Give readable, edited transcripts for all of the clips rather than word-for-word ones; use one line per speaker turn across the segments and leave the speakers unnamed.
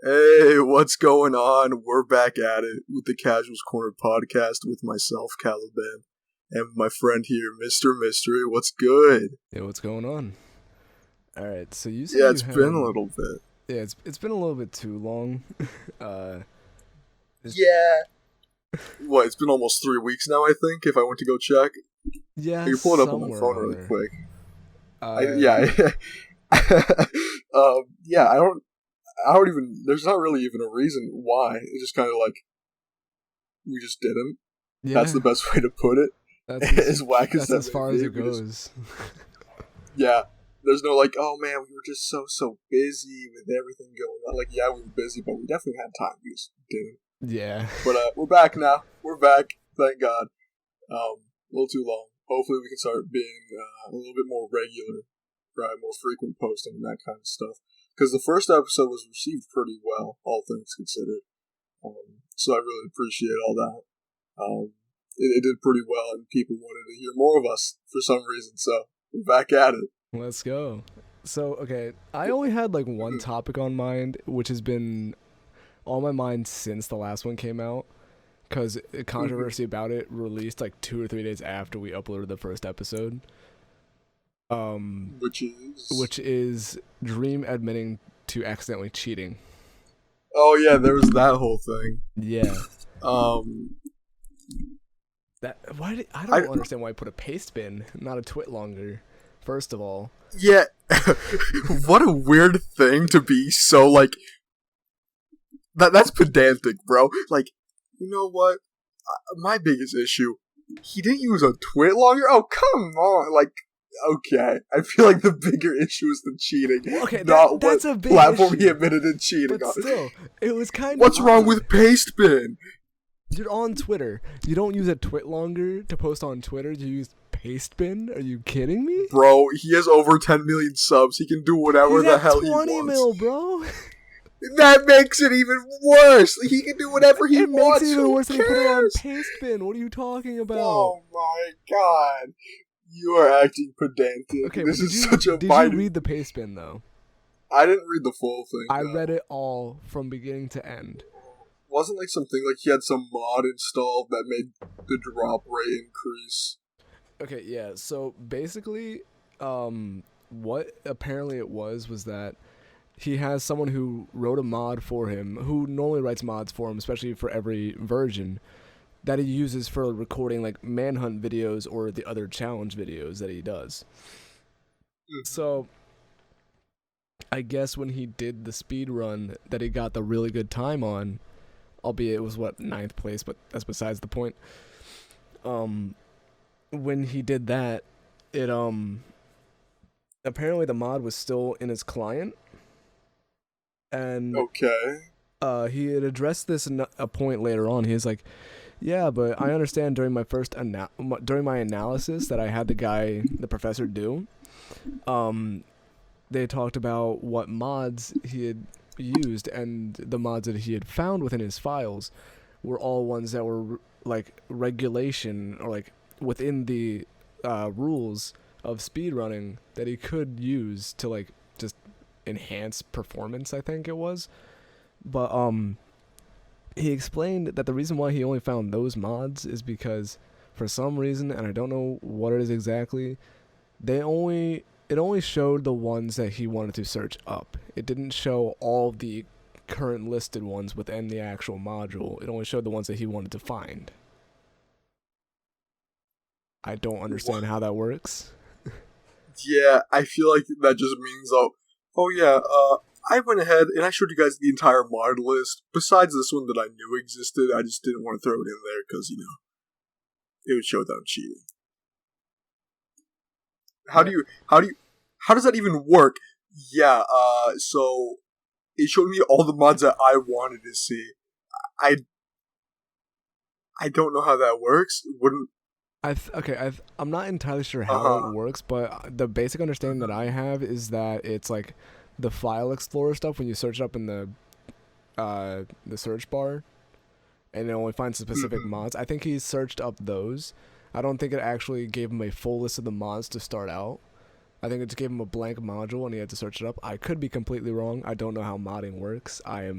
Hey, what's going on? We're back at it with the Casuals Corner podcast with myself, Kalyban, and my friend here, Mr. Mystery. What's good?
Yeah, what's going on? All right, so you said
Yeah,
you
it's been a
had
little bit.
it's been a little bit too long. uh, it's,
Yeah. What, it's been almost 3 weeks now, I think, if I went to go check. I
yeah,
can pull it up on my
somewhere
phone
around
really
there.
quick.
Uh,
Yeah. Yeah, I don't even, there's not really even a reason why. It's just kind of like, we just didn't. That's the
yeah,
best way to put it.
that's as
As whack as
that's
that
as
may
far as
be,
it
we just,
goes.
yeah. There's no like, oh man, we were just so busy with everything going on. Like, yeah, we were busy, but we definitely had time. We just didn't.
Yeah,
But we're back now. We're back. Thank God. A little too long. Hopefully, we can start being a little bit more regular, right? More frequent posting and that kind of stuff. Because the first episode was received pretty well, all things considered. So I really appreciate all that. It did pretty well, and people wanted to hear more of us for some reason. So we're back at it.
let's go. So okay, I only had like one topic on mind, which has been on my mind since the last one came out. Because controversy about it released like 2 or 3 days after we uploaded the first episode.
Which is,
Which is Dream admitting to accidentally cheating.
oh yeah, there was that whole thing.
Yeah.
Um,
I
I
don't understand why I put a paste bin, not a twit longer. First of all.
yeah, what a weird thing to be so like. That's pedantic, bro. Like, you know what? My biggest issue, he didn't use a twit longer. Oh, come on! Like, okay, I feel like the bigger issue is the cheating,
Okay,
not
that's
what
a big
platform
issue.
he admitted to cheating
But
on.
still, it was kind of
What's wrong
odd.
with Pastebin?
You're on Twitter. You don't use a twit longer to post on Twitter. You use Pastebin? Are you kidding me?
Bro, he has over 10 million subs. He can do whatever
He's
the
at
hell he
20
wants.
mil, bro.
That makes it even worse. He can do whatever he
It
wants.
makes it even
Who
worse than he put it on
cares?
Pastebin. What are you talking about?
Oh my god. You are acting pedantic.
Okay,
This
but
is such a
did
minor.
you read the Pastebin though?
I didn't read the full thing.
I
No.
read it all from beginning to end.
Wasn't like something like he had some mod installed that made the drop rate increase.
Okay, yeah. So basically, what apparently it was that he has someone who wrote a mod for him, who normally writes mods for him, especially for every version, that he uses for recording like manhunt videos or the other challenge videos that he does. So I guess when he did the speed run that he got the really good time on, albeit it was ninth place, but that's besides the point. When he did that, it apparently the mod was still in his client, and
Okay.
he had addressed this in a point later on. He was like, "Yeah, but I understand during my first during my analysis that I had the professor do. They talked about what mods he had used, and the mods that he had found within his files were all ones that were like regulation or like within the rules of speedrunning that he could use to like just enhance performance, I think it was. But he explained that the reason why he only found those mods is because for some reason, and I don't know what it is exactly, it only showed the ones that he wanted to search up. It didn't show all the current listed ones within the actual module. It only showed the ones that he wanted to find. I don't understand how that works.
Yeah, I feel like that just means, oh yeah, I went ahead and I showed you guys the entire mod list, besides this one that I knew existed. I just didn't want to throw it in there because, it would show that I'm cheating. How does that even work? Yeah, so it showed me all the mods that I wanted to see. I don't know how that works. Wouldn't
I'm not entirely sure how it works, but the basic understanding that I have is that it's like the file explorer stuff when you search it up in the search bar, and it only finds specific mods. I think he searched up those. I don't think it actually gave him a full list of the mods to start out. I think it just gave him a blank module and he had to search it up. I could be completely wrong. I don't know how modding works. I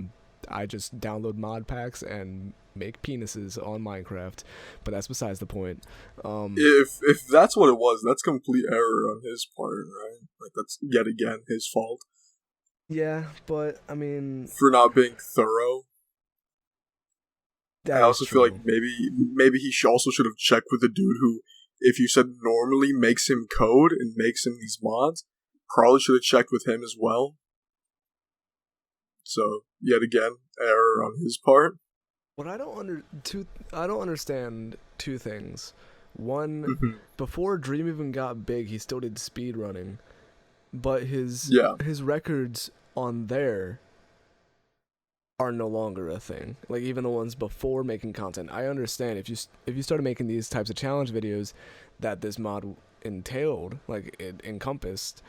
just download mod packs and make penises on Minecraft, but that's besides the point.
If that's what it was, that's complete error on his part, right? Like, that's yet again his fault.
Yeah, but I mean,
for not being thorough. I also feel like maybe he also should have checked with the dude who, if you said normally makes him code and makes him these mods, probably should have checked with him as well. So yet again, error on his part.
What I don't understand two things. One, before Dream even got big, he still did speedrunning, but his records on there are no longer a thing. Like, even the ones before making content. I understand if you started making these types of challenge videos that this mod entailed, like it encompassed,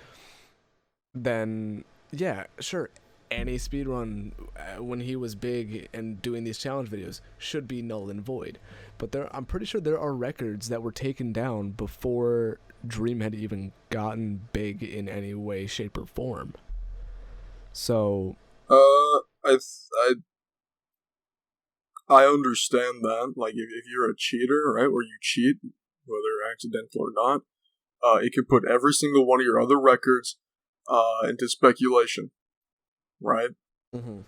then yeah, sure, any speedrun when he was big and doing these challenge videos should be null and void. But I'm pretty sure there are records that were taken down before Dream had even gotten big in any way, shape, or form. So
I understand that. Like, if you're a cheater, right, or you cheat, whether accidental or not, it could put every single one of your other records into speculation, right?
Mm-hmm.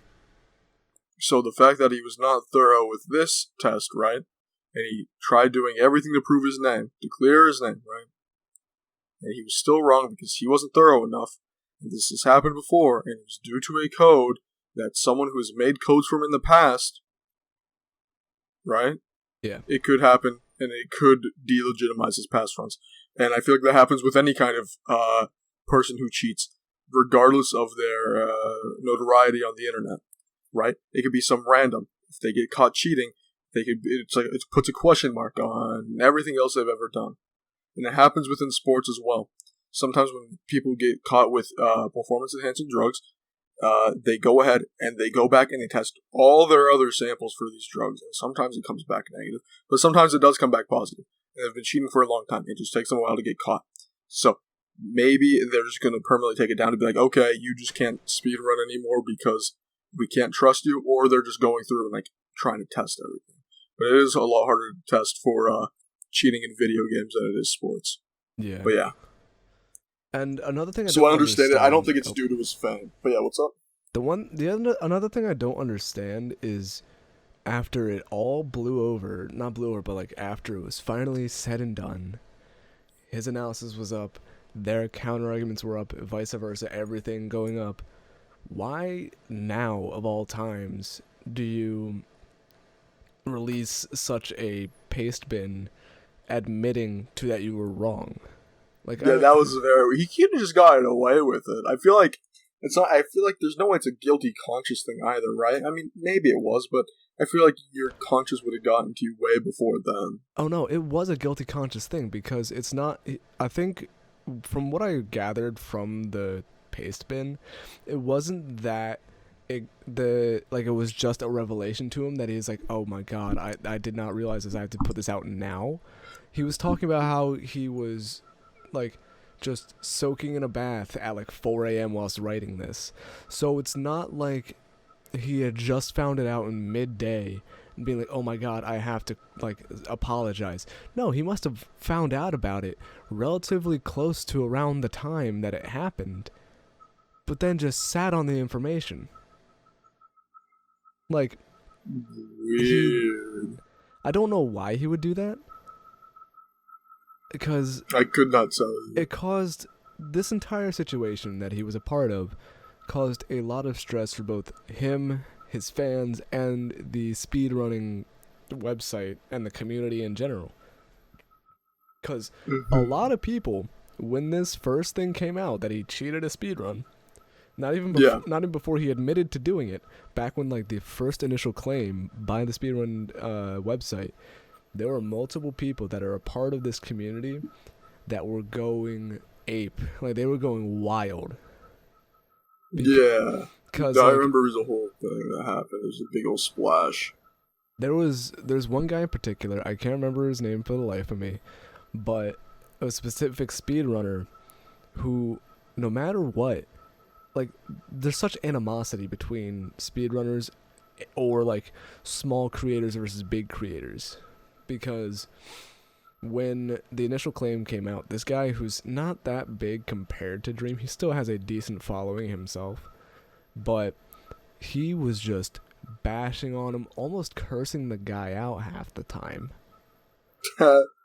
So the fact that he was not thorough with this test, right, and he tried doing everything to prove his name, to clear his name, right, and he was still wrong because he wasn't thorough enough, and this has happened before, and it was due to a code that someone who has made codes from in the past, right?
Yeah.
It could happen, and it could delegitimize his past runs. And I feel like that happens with any kind of person who cheats, regardless of their notoriety on the internet, right? It could be some random. If they get caught cheating, it puts a question mark on everything else they've ever done. And it happens within sports as well. Sometimes when people get caught with performance-enhancing drugs, they go ahead and they go back and they test all their other samples for these drugs. And sometimes it comes back negative, but sometimes it does come back positive. And they've been cheating for a long time. It just takes them a while to get caught. So maybe they're just going to permanently take it down to be like, okay, you just can't speedrun anymore because we can't trust you, or they're just going through and like trying to test everything. But it is a lot harder to test for cheating in video games than it is sports.
Yeah.
But yeah.
And another thing
I understand it. I don't think it's due to his fame. But yeah, what's up?
Another thing I don't understand is after it all not blew over, but like after it was finally said and done, his analysis was up, their counter arguments were up, vice versa, everything going up. Why now, of all times, do you release such a paste bin admitting to that you were wrong? Like,
yeah, that was he could have just gotten away with it. I feel like it's not. I feel like there's no way it's a guilty conscience thing either, right? I mean, maybe it was, but I feel like your conscience would have gotten to you way before then.
Oh no, it was a guilty conscience thing because it's not. I think from what I gathered from the paste bin, it wasn't that it was just a revelation to him that he's like, oh my god, I did not realize this. I have to put this out now. He was talking about how he was like just soaking in a bath at like 4 a.m. whilst writing this. So it's not like he had just found it out in midday and being like, oh my god, I have to like apologize. No, he must have found out about it relatively close to around the time that it happened, but then just sat on the information. Like,
weird.
I don't know why he would do that. Because
I could not tell you.
It caused this entire situation that he was a part of caused a lot of stress for both him, his fans, and the speedrunning website and the community in general. Because a lot of people, when this first thing came out that he cheated a speedrun, not even before he admitted to doing it, back when like the first initial claim by the speedrun website, there were multiple people that are a part of this community that were going ape. Like, they were going wild.
Yeah. Because I remember it was a whole thing that happened. It was a big old splash.
There's one guy in particular, I can't remember his name for the life of me, but a specific speedrunner who, no matter what, like, there's such animosity between speedrunners or like small creators versus big creators, because when the initial claim came out, this guy who's not that big compared to Dream, he still has a decent following himself, but he was just bashing on him, almost cursing the guy out half the time.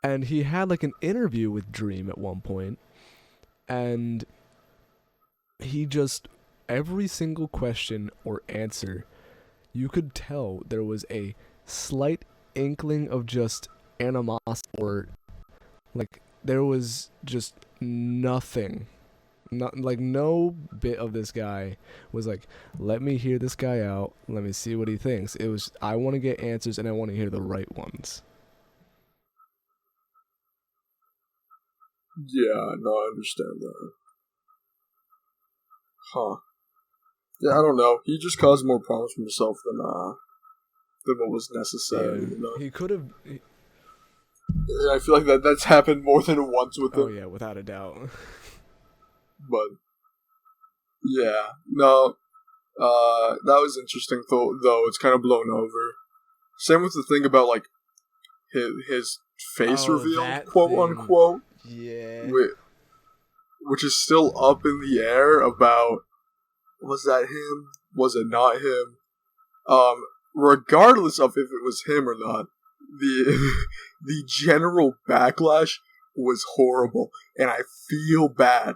And he had like an interview with Dream at one point, and he just, every single question or answer, you could tell there was a slight inkling of just animosity, or like there was just nothing. Not like no bit of this guy was like, let me hear this guy out, let me see what he thinks. It was, I want to get answers and I want to hear the right ones.
Yeah, no, I understand that. Huh. Yeah, I don't know. He just caused more problems for himself than what was necessary.
Yeah,
you know?
he could have.
Yeah, I feel like that's happened more than once with him.
Oh yeah, without a doubt.
But yeah, no, that was interesting. Though it's kind of blown over. Same with the thing about like his face reveal, quote unquote.
Yeah.
Which is still up in the air about, was that him? Was it not him? Regardless of if it was him or not, the the general backlash was horrible, and I feel bad.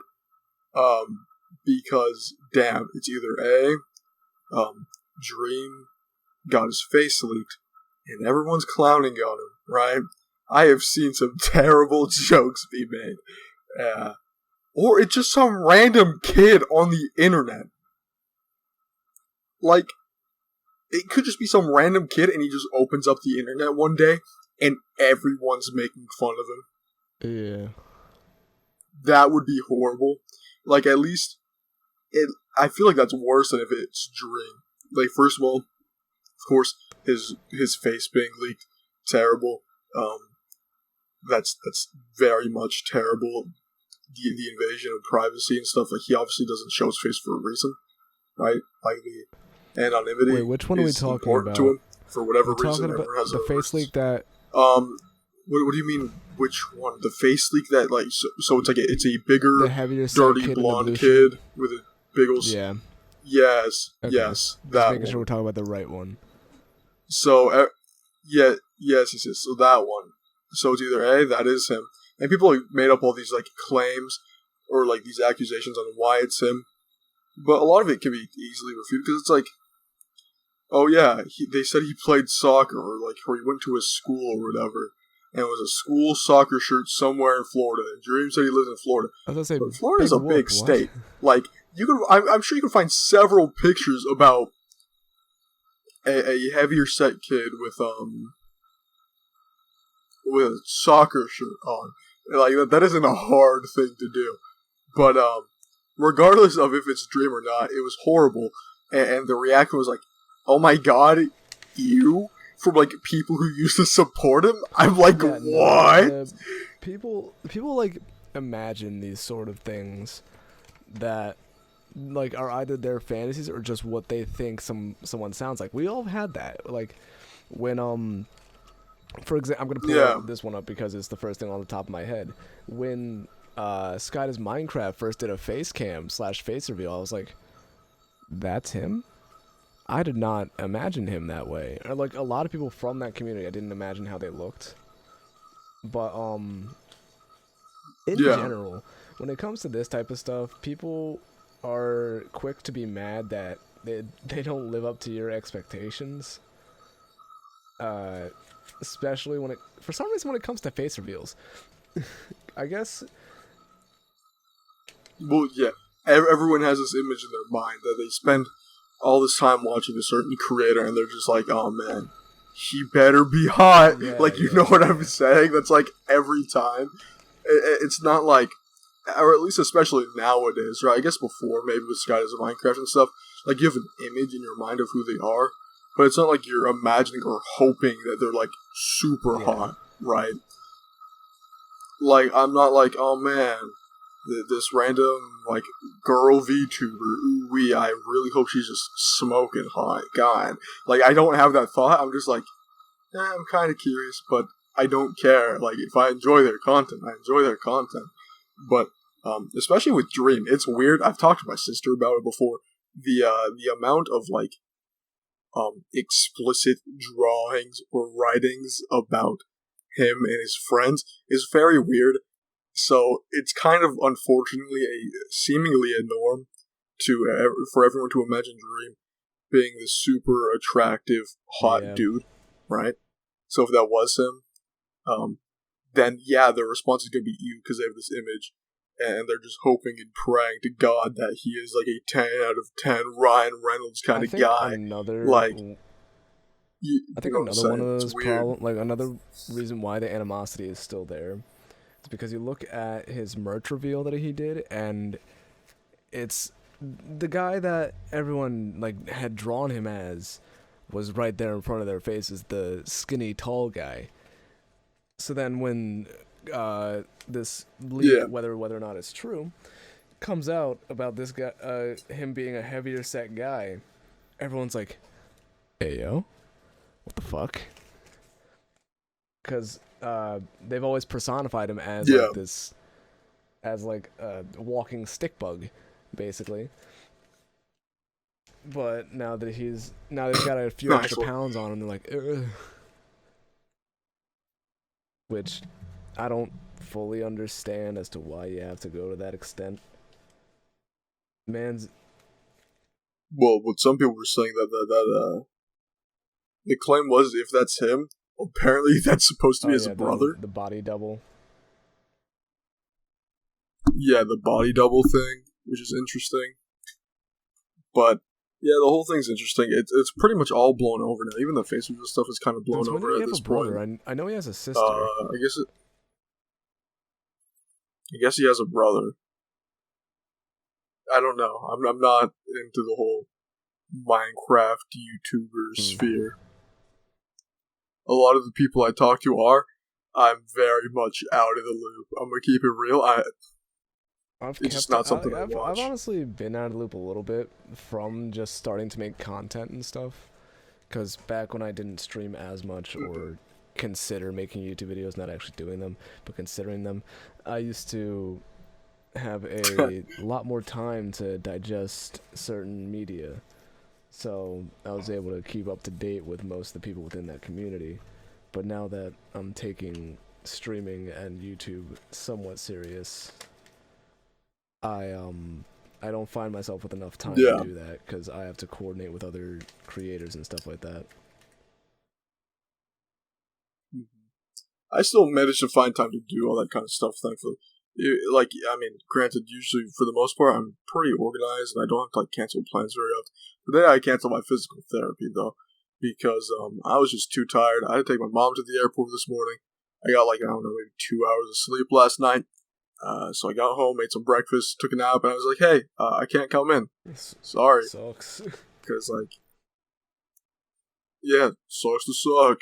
Because damn, it's either Dream got his face leaked, and everyone's clowning on him, right? I have seen some terrible jokes be made. Or it's just some random kid on the internet. Like, it could just be some random kid and he just opens up the internet one day and everyone's making fun of him.
Yeah.
That would be horrible. Like, at least, I feel like that's worse than if it's Dream. Like, first of all, of course, his face being leaked, terrible. That's very much terrible. The invasion of privacy and stuff. Like, he obviously doesn't show his face for a reason, right? Like, the anonymity.
Wait, which one are we talking about?
To him for whatever
we're
reason.
Talking about the face leak that.
What do you mean? Which one? The face leak that, like, so it's like it's a bigger,
the heavier
dirty blonde kid with a big old.
Yeah.
Yes.
Okay.
Yes.
Just
that
making
one.
sure we're talking about the right one.
So, yes. So that one. So it's either A, that is him, and people like made up all these like claims or like these accusations on why it's him, but a lot of it can be easily refuted because it's like, oh yeah, they said he played soccer or like, or he went to a school or whatever, and it was a school soccer shirt somewhere in Florida. And Dream said he lives in Florida.
I was gonna say,
but Florida's a big state. Like, you can, I'm sure you can find several pictures about a heavier set kid with a soccer shirt on. Like, that isn't a hard thing to do. But regardless of if it's Dream or not, it was horrible. And the reaction was like, oh my god, you? From like people who used to support him? I'm like, yeah, what?
No, people like imagine these sort of things that like are either their fantasies or just what they think someone sounds like. We all had that. Like when for example, I'm gonna pull this one up because it's the first thing on the top of my head. When Sky Does Minecraft first did a face cam / face reveal, I was like, that's him? I did not imagine him that way. Or like a lot of people from that community, I didn't imagine how they looked. But in general, when it comes to this type of stuff, people are quick to be mad that they don't live up to your expectations. Especially when for some reason when it comes to face reveals. I guess.
Well, yeah. Everyone has this image in their mind that they spend all this time watching a certain creator and they're just like, oh man, he better be hot. Yeah, like, you know what I'm saying? That's like every time. It's not like, or at least especially nowadays, right? I guess before, maybe with Sky Does Minecraft and stuff, like you have an image in your mind of who they are, but it's not like you're imagining or hoping that they're like super hot, right? Like, I'm not like, oh man, this random like girl VTuber. Ooh wee! I really hope she's just smoking hot. God, like I don't have that thought. I'm just like, I'm kind of curious, but I don't care. Like if I enjoy their content, I enjoy their content. But especially with Dream, it's weird. I've talked to my sister about it before. The amount of like explicit drawings or writings about him and his friends is very weird. So it's kind of unfortunately seemingly a norm for everyone to imagine Dream being this super attractive hot dude, right? So if that was him, then yeah, their response is gonna be you because they have this image, and they're just hoping and praying to God that he is like a 10 out of 10 Ryan Reynolds kind of guy.
I think another one of those problems, like another reason why the animosity is still there, is because you look at his merch reveal that he did, and it's the guy that everyone like had drawn him as was right there in front of their faces, the skinny tall guy. So then when this leak, whether or not it's true, comes out about this guy, him being a heavier set guy, everyone's like, "Hey yo, what the fuck?" Because they've always personified him as like this, as like a walking stick bug, basically. But now that he's got a few extra pounds on him, they're like, ugh. Which I don't fully understand as to why you have to go to that extent. Man's.
Well, what some people were saying that the claim was if that's him, apparently that's supposed to be his brother.
The body double.
Yeah, the body double thing, which is interesting. But yeah, the whole thing's interesting. It's pretty much all blown over now. Even the face reveal stuff is kind of blown over at this point.
I know he has a sister.
I guess he has a brother. I don't know. I'm not into the whole Minecraft YouTuber sphere. A lot of the people I talk to are. I'm very much out of the loop. I'm gonna keep it real. It's just not something I watch.
I've honestly been out of the loop a little bit from just starting to make content and stuff. Because back when I didn't stream as much or consider making YouTube videos, not actually doing them, but considering them, I used to have a lot more time to digest certain media. So I was able to keep up to date with most of the people within that community. But now that I'm taking streaming and YouTube somewhat serious, I don't find myself with enough time to do that because I have to coordinate with other creators and stuff like that.
I still manage to find time to do all that kind of stuff, thankfully. Granted, usually, for the most part, I'm pretty organized, and I don't have to, cancel plans very often. Today, I canceled my physical therapy, though, because I was just too tired. I had to take my mom to the airport this morning. I got, maybe 2 hours of sleep last night. So I got home, made some breakfast, took a nap, and I was like, hey, I can't come in. Sorry.
Sucks.
Because, sucks to suck.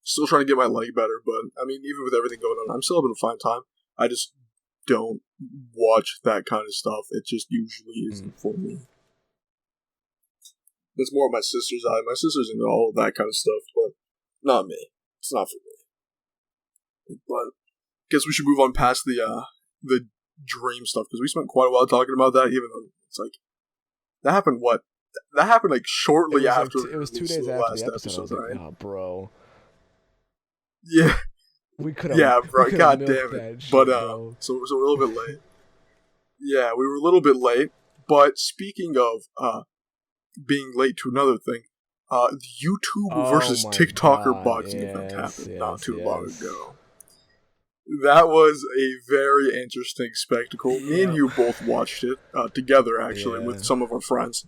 Still trying to get my leg better, but, even with everything going on, I'm still having a fine time. I just don't watch that kind of stuff. It just usually isn't for me. That's more of my sister's eye. My sister's into all of that kind of stuff, but not me. It's not for me. But I guess we should move on past the Dream stuff, because we spent quite a while talking about that, even though it's that happened That happened shortly after.
It was 2 days after the episode. I was like,
right?
oh, bro.
Yeah.
We could have.
Yeah, bro. God damn it.
Shit,
but
bro.
so we're a little bit late. Yeah, we were a little bit late. But speaking of being late to another thing, the YouTube versus TikToker boxing event happened not too long ago. That was a very interesting spectacle. Me and you both watched it together, actually, with some of our friends.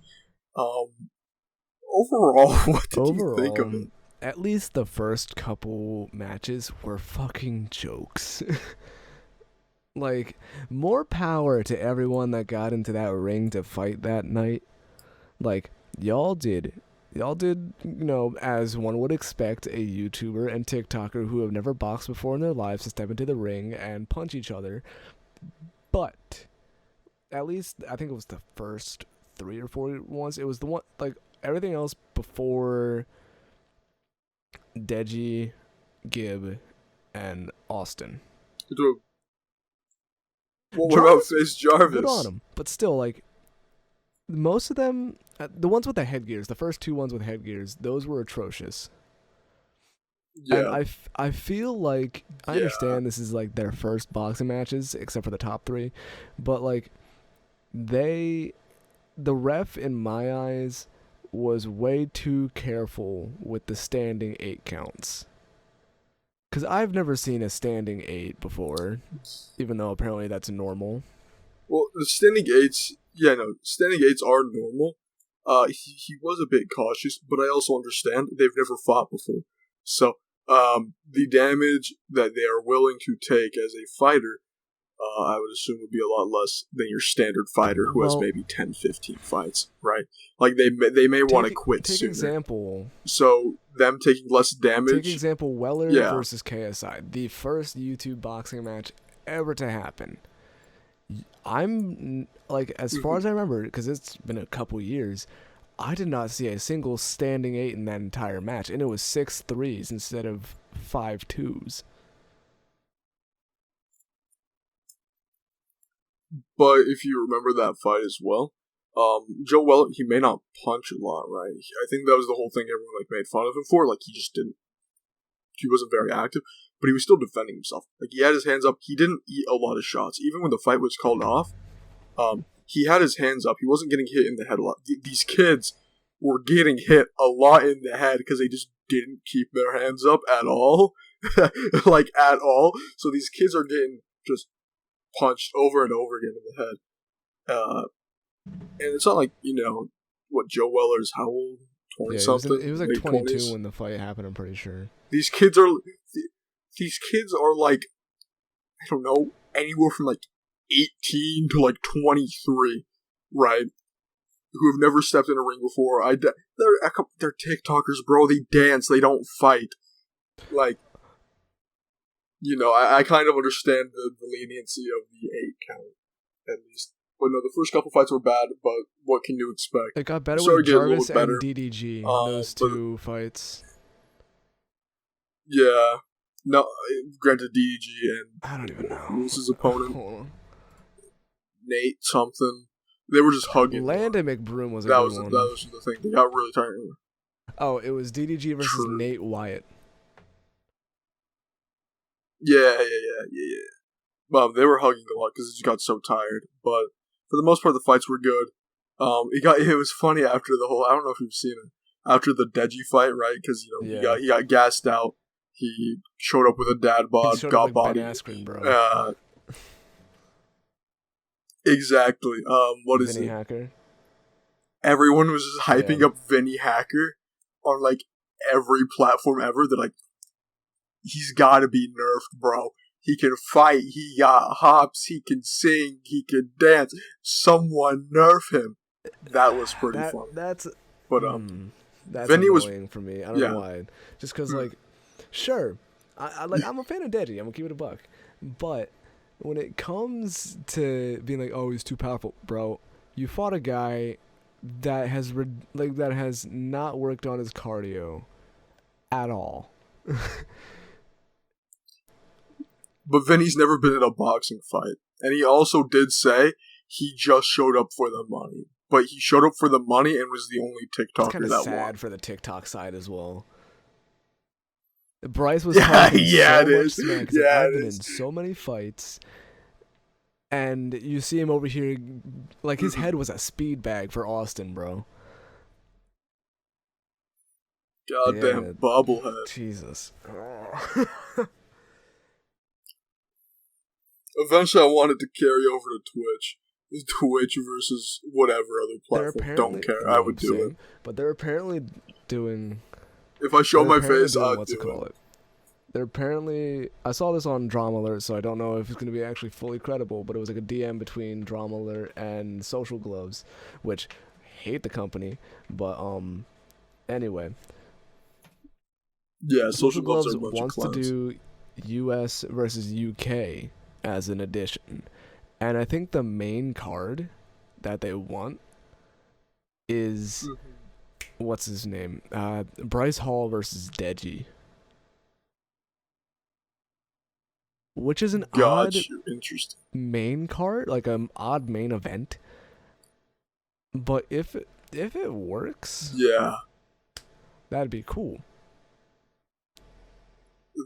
Overall, what did you think of it?
At least the first couple matches were fucking jokes. More power to everyone that got into that ring to fight that night. Y'all did, as one would expect, a YouTuber and TikToker who have never boxed before in their lives to step into the ring and punch each other. But at least I think it was the first 3 or 4 ones. It was the one like everything else before Deji, Gibb, and Austin.
What about Face Jarvis?
Good on him, but still, like most of them, the ones with the headgears, the first 2 ones with headgears, those were atrocious.
Yeah.
And I feel like I understand this is like their first boxing matches, except for the top 3, but like the ref in my eyes was way too careful with the standing 8 counts. Because I've never seen a standing 8 before, even though apparently that's normal.
Well, the standing 8s, standing 8s are normal. He was a bit cautious, but I also understand they've never fought before. So, the damage that they are willing to take as a fighter, I would assume would be a lot less than your standard fighter who has maybe 10, 15 fights, right? Like, they may want to quit sooner.
Take example.
So, them taking less damage.
Take example, Weller versus KSI. The first YouTube boxing match ever to happen. I'm, like, as far as I remember, because it's been a couple years, I did not see a single standing 8 in that entire match, and it was 6 3s instead of 5 2s.
But if you remember that fight as well, Joe Weller, he may not punch a lot, right? I think that was the whole thing everyone made fun of him for. Like, he wasn't very active, but he was still defending himself. Like, he had his hands up. He didn't eat a lot of shots. Even when the fight was called off, he had his hands up. He wasn't getting hit in the head a lot. These kids were getting hit a lot in the head because they just didn't keep their hands up at all. Like, at all. So these kids are getting just punched over and over again in the head. And it's not like, Joe Weller's how old? 20-something?
He was like 22 20s. When the fight happened, I'm pretty sure.
These kids are like, I don't know, anywhere from like 18 to like 23, right? Who have never stepped in a ring before. They're TikTokers, bro. They dance, they don't fight. Like, I kind of understand the leniency of the 8 count, at least. But no, the first couple fights were bad, but what can you expect?
It got better with Jarvis and DDG, those 2 fights.
Yeah. No, granted DDG and...
I don't even know.
Who was his opponent? Nate something. They were just hugging.
Landon McBroom was a good one.
That was the thing. They got really tired.
Oh, it was DDG versus Nate Wyatt.
Yeah. They were hugging a lot because they just got so tired. But for the most part, the fights were good. It was funny after the whole. I don't know if you've seen it after the Deji fight, right? Because he got gassed out. He showed up with a dad bod, got bodied. Ben Askren, bro. Exactly. What is
Vinny Hacker?
Everyone was just hyping up Vinny Hacker on like every platform ever. They're like, he's got to be nerfed, bro. He can fight. He got hops. He can sing. He can dance. Someone nerf him. That was pretty fun.
That's
Vinny
annoying for me. I don't know why. Just because, like, sure, I'm a fan of Deji. I'm gonna keep it a buck. But when it comes to being like, oh, he's too powerful, bro, you fought a guy that has not worked on his cardio at all.
But Vinny's never been in a boxing fight. And he also did say he just showed up for the money. But he showed up for the money and was the only TikToker that won.
It's kind of sad for the TikTok side as well. Bryce was talking so much smack. I've been in so many fights. And you see him over here, like his head was a speed bag for Austin, bro.
Goddamn bobblehead.
Jesus.
Eventually, I wanted to carry over to Twitch. Twitch versus whatever other platform. Don't care. I would do it.
But they're apparently doing...
If I show my face, I'd do it.
They're apparently... I saw this on Drama Alert, so I don't know if it's going to be actually fully credible, but it was like a DM between Drama Alert and Social Gloves, which hate the company, but anyway.
Yeah,
Social Gloves wants to do US versus UK as an addition. And I think the main card that they want is what's his name? Bryce Hall versus Deji. Which is an odd
interesting
main card, like an odd main event. But if it works,
yeah,
that'd be cool.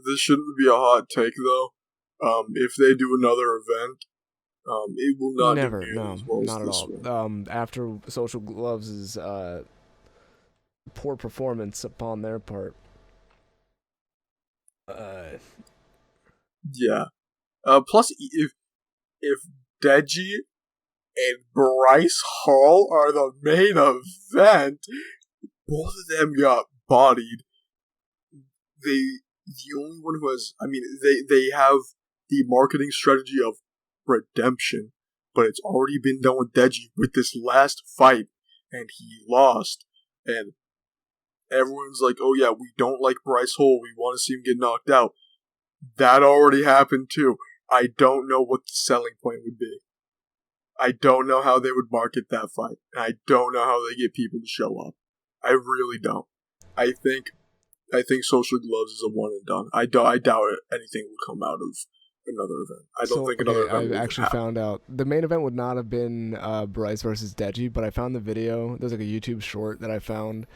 This shouldn't be a hot take though. If they do another event, it will not
Never,
do
no,
as well
not
as
at
this
all.
one.
After Social Gloves' poor performance upon their part.
Yeah. Plus, if Deji and Bryce Hall are the main event, both of them got bodied. The only one who has, I mean, they have the marketing strategy of redemption, but it's already been done with Deji with this last fight, and he lost. And everyone's like, oh yeah, we don't like Bryce Hall, we want to see him get knocked out. That already happened too. I don't know what the selling point would be. I don't know how they would market that fight. And I don't know how they get people to show up. I really don't. I think Social Gloves is a one and done. I doubt anything would come out of another event. I don't think another event would
I actually
happen.
found out the main event would not have been Bryce versus Deji, but I found the video. There's like a YouTube short that I found.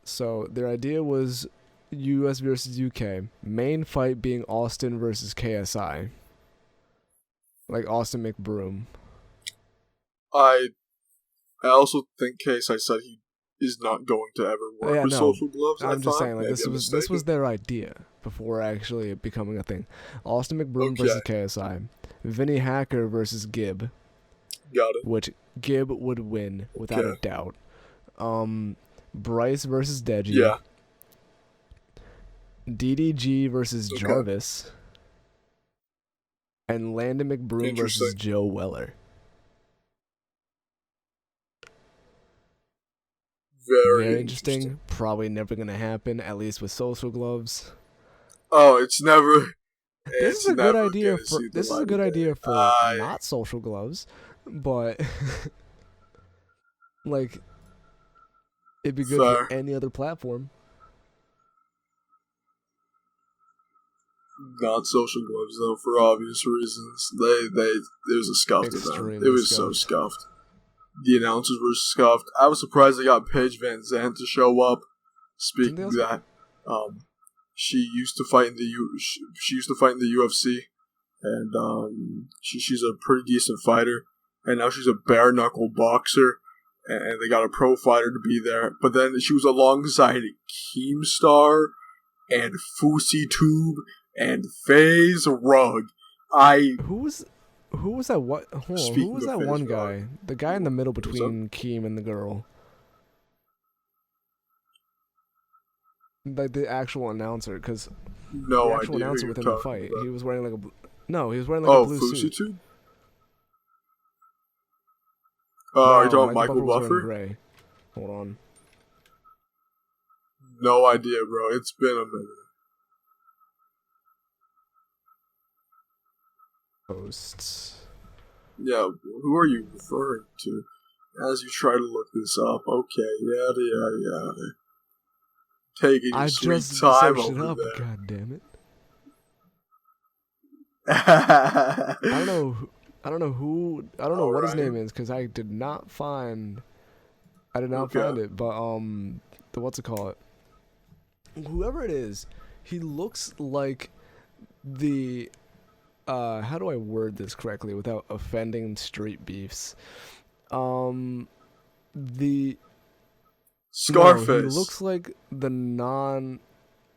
So their idea was US versus UK. Main fight being Austin versus KSI. Like Austin McBroom.
I also think KSI said he is not going to ever work with Social Gloves.
I'm just saying, like this was their idea before actually becoming a thing. Austin McBroom versus KSI, Vinny Hacker versus Gibb.
Got it.
Which Gibb would win without a doubt. Bryce versus Deji.
Yeah.
DDG versus Jarvis. And Landon McBroom versus Joe Weller.
Very
interesting. Probably never gonna happen, at least with Social Gloves.
Oh, it's never.
This is a good idea for. This is a good idea for not Social Gloves, but like it'd be good for any other platform.
Not Social Gloves though, for obvious reasons. It was a scuffed event. It was so scuffed. The announcers were scuffed. I was surprised they got Paige Van Zandt to show up. Speaking of that, she used to fight in the UFC, and she's a pretty decent fighter. And now she's a bare knuckle boxer, and they got a pro fighter to be there. But then she was alongside Keemstar and Fousey Tube and FaZe Rug.
Who was that? What? Hold on, who was that one guy? The guy in the middle between Keem and the girl. Like the actual announcer, because the actual announcer within the fight, he was wearing like a he was wearing like a blue suit.
Tube? Are you talking Michael Buffer?
Gray. Hold on.
No idea, bro. It's been a minute.
Posts.
Yeah, who are you referring to? As you try to look this up, okay, yada. Taking your sweet time over there.
God damn it! I don't know what his name is because I did not find. Find it, but what's it called? Whoever it is, he looks like the. How do I word this correctly without offending street beefs? The
Scarface.
No, he looks like the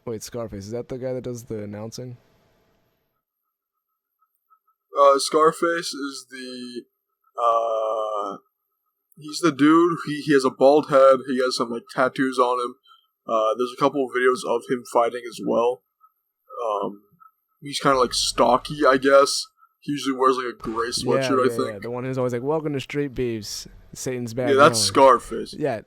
Wait, Scarface, is that the guy that does the announcing?
Scarface is the he's the dude. He has a bald head. He has some like tattoos on him. There's a couple of videos of him fighting as well. He's kind of like stocky, I guess. He usually wears like a gray sweatshirt, I think.
Yeah, the one who's always like, "Welcome to Street Beefs, Satan's bad."
Yeah, that's Scarface.
Yeah,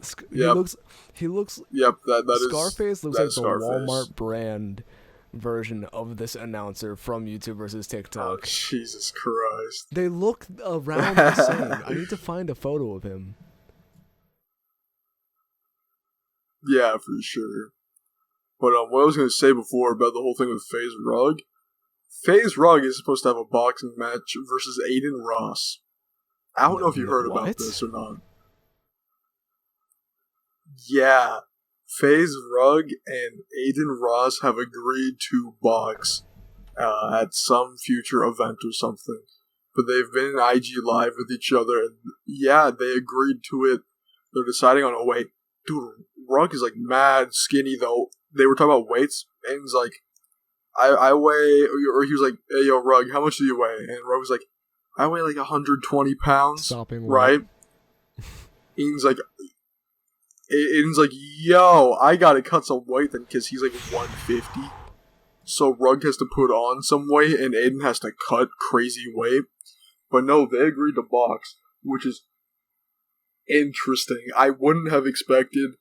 he looks.
Yep, that is
Scarface looks like the Walmart brand version of this announcer from YouTube versus
Oh,
TikTok.
Jesus Christ.
They look around the same. I need to find a photo of him.
Yeah, for sure. But what I was going to say before about the whole thing with FaZe Rug, FaZe Rug is supposed to have a boxing match versus Aiden Ross. I don't know if you heard about this or not. Yeah, FaZe Rug and Aiden Ross have agreed to box at some future event or something. But they've been in IG Live with each other, and yeah, they agreed to it. They're deciding on a weight. Dude, Rug is like mad skinny though. They were talking about weights, and he's like, I weigh, or he was like, hey yo, Rug, how much do you weigh? And Rug was like, I weigh like 120 pounds,
Stopping
right? Aiden's like, yo, I gotta cut some weight then, because he's like 150. So Rug has to put on some weight, and Aiden has to cut crazy weight. But no, they agreed to box, which is interesting. I wouldn't have expected.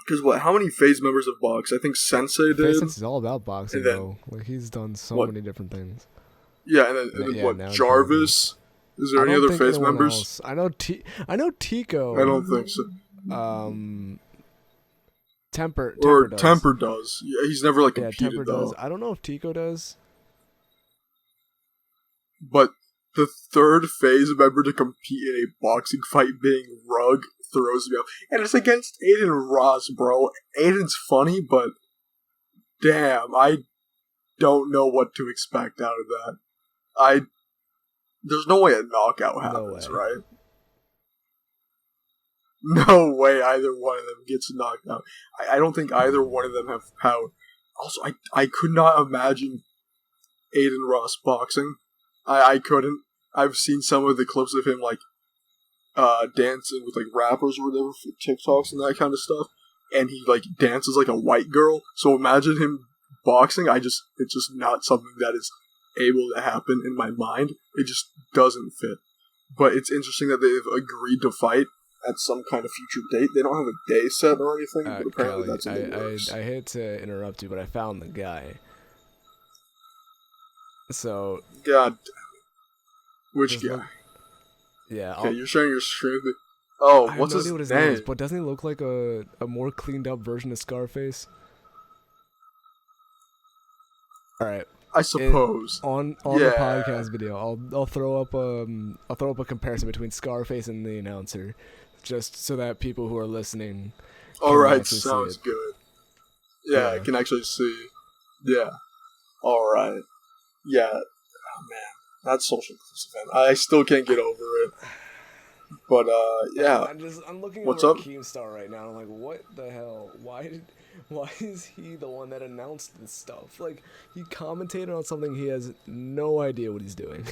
Because how many FaZe members have boxed? I think Sensei did.
FaZe Sensei's all about boxing, though. Like, he's done so many different things.
Yeah, and then Jarvis? Is there any other FaZe members?
Else. I know Tico.
I don't think so. Temper does. Yeah, he's never like competed. Yeah, Temper does.
I don't know if Tico does.
But the third FaZe member to compete in a boxing fight being Rug throws me off. And it's against Aiden Ross, bro. Aiden's funny, but damn, I don't know what to expect out of that. There's no way a knockout happens, right? No way either one of them gets knocked out. I don't think either one of them have power. Also, I could not imagine Aiden Ross boxing. I couldn't. I've seen some of the clips of him, like, dancing with, like, rappers or whatever for TikToks and that kind of stuff. And he, like, dances like a white girl. So imagine him boxing. It's just not something that is able to happen in my mind. It just doesn't fit. But it's interesting that they've agreed to fight at some kind of future date. They don't have a day set or anything, but apparently
Kaly,
that's in the works.
I hate to interrupt you, but I found the guy. So...
God damn it. Which guy?
Yeah.
Okay, you're sharing your stream. Oh, what's his name?
Is, but doesn't he look like a more cleaned up version of Scarface? Alright.
I suppose.
On the podcast video, I'll throw up a comparison between Scarface and the announcer, just so that people who are listening.
Alright, sounds good. Yeah, I can actually see. Yeah. Alright. Yeah. Oh man, that's social inclusive. I still can't get over it. But yeah.
I'm looking
What's
over
up?
Keemstar right now. I'm like, what the hell? Why is he the one that announced this stuff? Like, he commentated on something he has no idea what he's doing.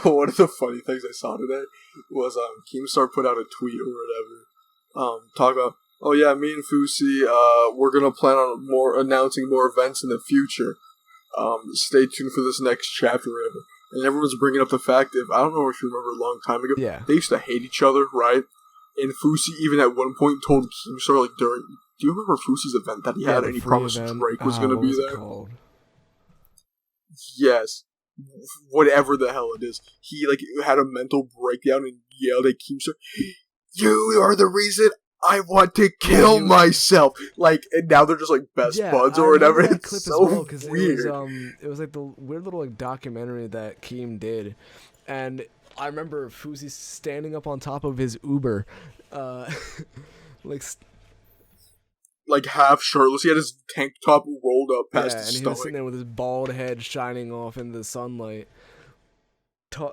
One of the funny things I saw today was Keemstar put out a tweet or whatever, talk about, oh yeah, me and Fusi, we're gonna plan on announcing more events in the future. Stay tuned for this next chapter or whatever. And everyone's bringing up the fact that, I don't know if you remember a long time ago, they used to hate each other, right? And Fusi even at one point told Keemstar, like, do you remember Fusi's event that he had and he promised Drake was going to be there? Yes. Whatever the hell it is. He, like, had a mental breakdown and yelled at Keemstar, you are the reason I want to kill myself. Like, and now they're just, like, best buds or whatever. It's so weird.
It was, like, the weird little, like, documentary that Keem did. And I remember Fusi standing up on top of his Uber,
like half shirtless. He had his tank top rolled up past his stomach.
And he was sitting there with his bald head shining off in the sunlight,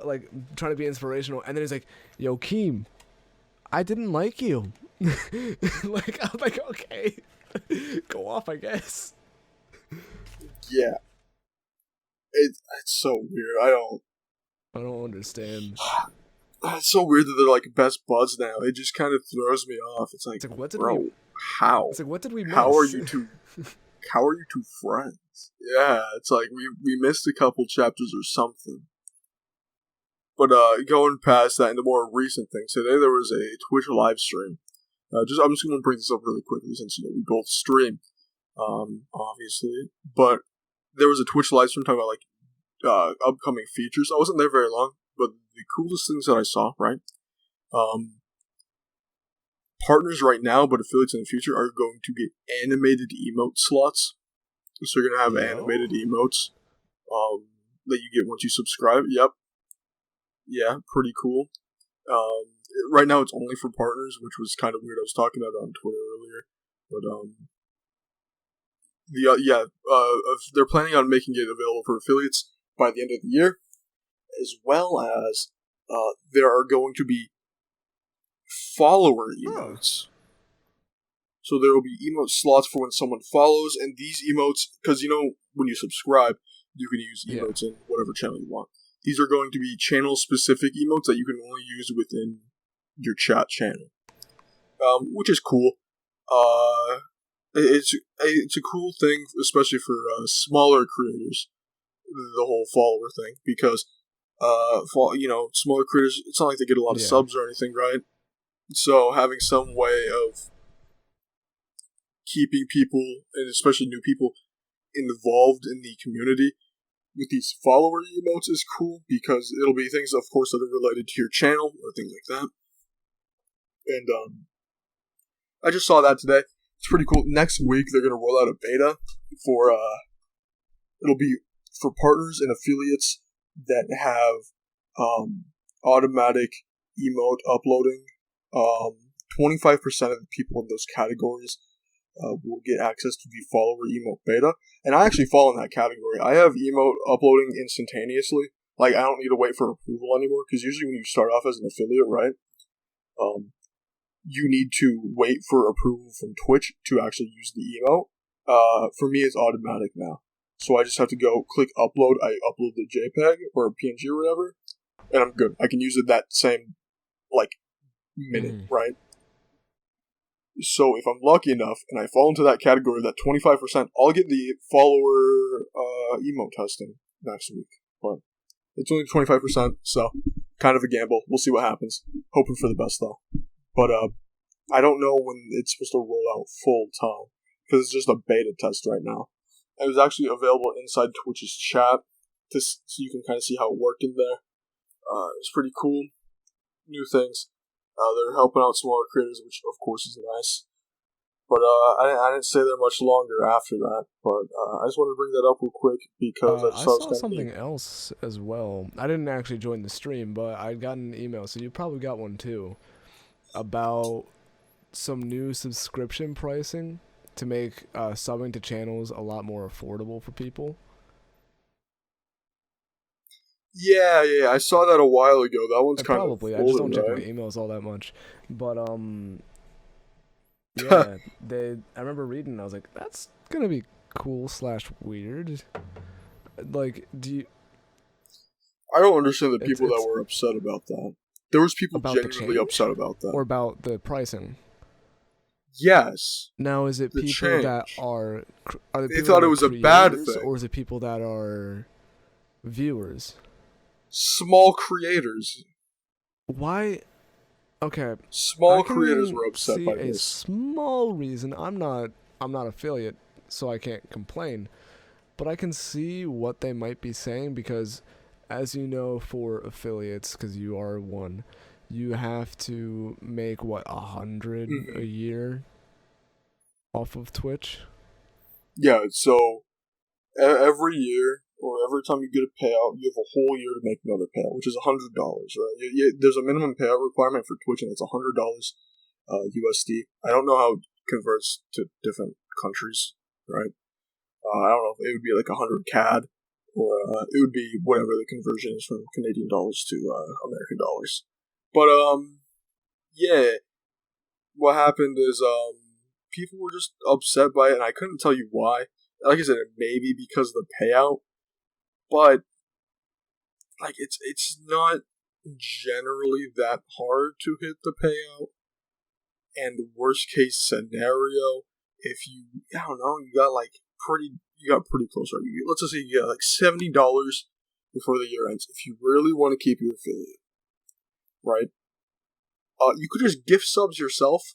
like trying to be inspirational. And then he's like, "Yo, Keem, I didn't like you." Like, I'm like, okay, go off, I guess.
Yeah, it's so weird. I don't
understand.
It's so weird that they're like best buds now. It just kind of throws me off. It's like
what did
bro, how?
It's like, what did we miss?
How are you two friends? Yeah, it's like we missed a couple chapters or something. But going past that into more recent things, today there was a Twitch live stream I'm just going to bring this up really quickly since we both stream, obviously. But there was a Twitch live stream talking about upcoming features. I wasn't there very long, but the coolest things that I saw, right? Partners right now, but affiliates in the future are going to get animated emote slots. So you're going to have animated emotes that you get once you subscribe. Yep. Yeah, pretty cool. Right now it's only for partners, which was kind of weird. I was talking about it on Twitter earlier. But they're planning on making it available for affiliates by the end of the year, as well as there are going to be follower emotes. So there will be emote slots for when someone follows, and these emotes, because when you subscribe, you can use emotes in whatever channel you want. These are going to be channel-specific emotes that you can only use within your chat channel, which is cool. It's a cool thing, especially for smaller creators, the whole follower thing, because smaller creators, it's not like they get a lot of subs or anything, right? So having some way of keeping people, and especially new people, involved in the community with these follower emotes is cool, because it'll be things, of course, that are related to your channel or things like that. And I just saw that today. It's pretty cool. Next week they're gonna roll out a beta for it'll be for partners and affiliates that have automatic emote uploading. 25% of the people in those categories will get access to the follower emote beta. And I actually fall in that category. I have emote uploading instantaneously. Like, I don't need to wait for approval anymore, because usually when you start off as an affiliate, right, you need to wait for approval from Twitch to actually use the emote. For me, it's automatic now. So I just have to go click upload. I upload the JPEG or a PNG or whatever, and I'm good. I can use it that same, minute, right? So if I'm lucky enough and I fall into that category, that 25%, I'll get the follower emote testing next week. But it's only 25%, so kind of a gamble. We'll see what happens. Hoping for the best, though. But I don't know when it's supposed to roll out full time, because it's just a beta test right now. It was actually available inside Twitch's chat, so you can kind of see how it worked in there. It's pretty cool. New things. They're helping out smaller creators, which of course is nice. But I didn't stay there much longer after that. But I just wanted to bring that up real quick, because I
saw something else as well. I didn't actually join the stream, but I got an email, so you probably got one too, about some new subscription pricing to make subbing to channels a lot more affordable for people.
Yeah, I saw that a while ago. That one's kind
probably.
of
I just don't check my emails all that much. But yeah, I remember reading, and I was like, that's gonna be cool / weird. Like,
I don't understand the people that were upset about that. There was people genuinely upset about that.
Or about the pricing.
Yes.
Now, is it people that are
they thought it was a bad thing,
or is it people that are viewers?
Small creators.
Why? Okay.
Small creators were upset by this.
A small reason. I'm not affiliate, so I can't complain. But I can see what they might be saying, because, as you know, for affiliates, because you are one, you have to make $100 a year off of Twitch.
Yeah. So every year, or every time you get a payout, you have a whole year to make another payout, which is $100, right? There's a minimum payout requirement for Twitch, and it's $100 USD. I don't know how it converts to different countries, right? I don't know if it would be like 100 CAD, or it would be whatever the conversion is from Canadian dollars to American dollars. But yeah, what happened is people were just upset by it, and I couldn't tell you why. Like I said, it may be because of the payout, but it's not generally that hard to hit the payout. And the worst case scenario, if you got pretty close, right? Let's just say you got $70 before the year ends. If you really want to keep your affiliate, right? You could just gift subs yourself,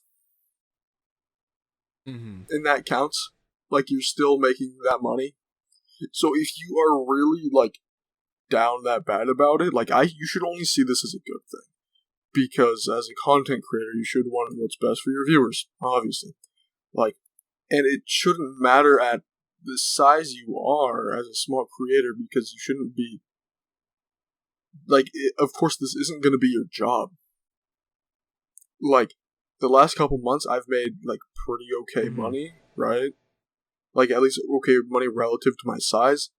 Mm-hmm.
and that counts. Like, you're still making that money. So if you are really, like, down that bad about it, like, you should only see this as a good thing. Because as a content creator, you should want what's best for your viewers, obviously. Like, and it shouldn't matter at the size you are as a small creator, because you shouldn't be, like, of course, this isn't going to be your job. Like, the last couple months, I've made, like, pretty okay
Mm-hmm.
money, right? Like, at least okay money relative to my size,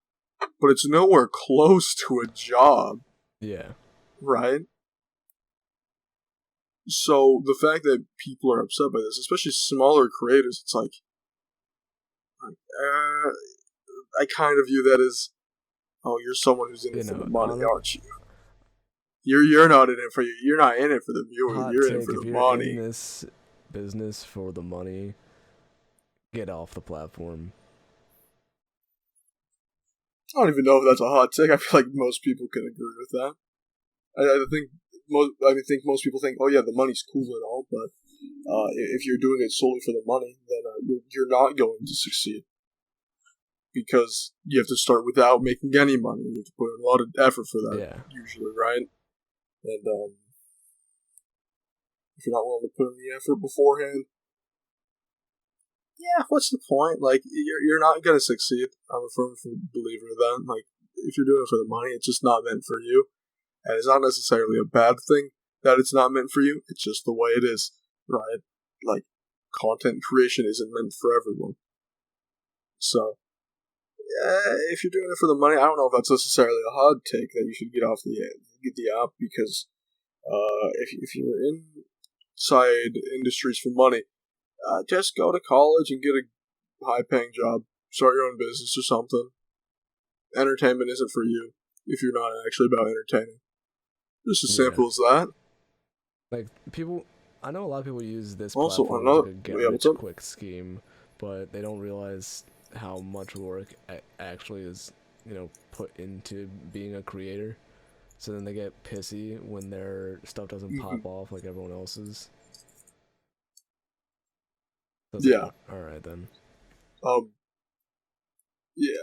but it's nowhere close to a job,
Yeah.
right? So the fact that people are upset by this, especially smaller creators, it's like I kind of view that as, oh, you're someone who's in
You
it for the
know,
money,
on
aren't you? You're not in it for you. You're not in it for the viewers.
hot
You're in it
take,
for
if
the
you're in
money.
this business for the money, get off the platform.
I don't even know if that's a hot take. I feel like most people can agree with that. I think most people think, oh yeah, the money's cool and all, but if you're doing it solely for the money, then you're not going to succeed, because you have to start without making any money. You have to put in a lot of effort for that,
Yeah.
usually, right? And if you're not willing to put in the effort beforehand, yeah, what's the point? Like, you're not going to succeed. I'm a firm believer of that. Like, if you're doing it for the money, it's just not meant for you. And it's not necessarily a bad thing that it's not meant for you. It's just the way it is, right? Like, content creation isn't meant for everyone. So, if you're doing it for the money, I don't know if that's necessarily a hot take that you should get the app, because if you're inside industries for money, just go to college and get a high-paying job, start your own business or something. Entertainment isn't for you if you're not actually about entertaining. Just as
Yeah.
simple as that.
Like, people, I know a lot of people use this
Also,
platform as
another,
like a
yeah, what's up?
get-rich-quick scheme, but they don't realize how much work actually is, put into being a creator. So then they get pissy when their stuff doesn't
Mm-hmm.
pop off like everyone else's. So it's like,
Yeah.
all right then.
Um. Yeah.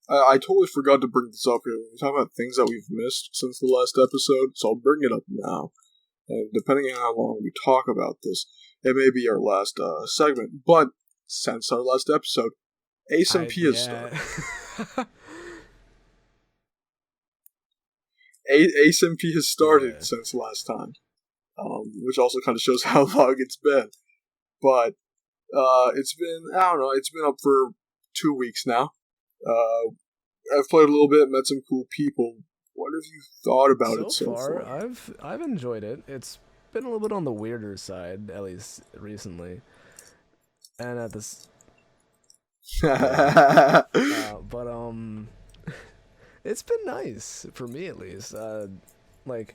I totally forgot to bring this up here. We talk about things that we've missed since the last episode, so I'll bring it up now. And depending on how long we talk about this, it may be our last segment. But since our last episode, ASMP has
Yeah.
started. ASMP has started
Yeah.
since last time, which also kind of shows how long it's been. But it's been, I don't know, it's been up for 2 weeks now. I've played a little bit, met some cool people. What have you thought about it
So
so
far,
far?
I've enjoyed it. It's been a little bit on the weirder side, at least recently. And at this, yeah. But it's been nice for me at least. Like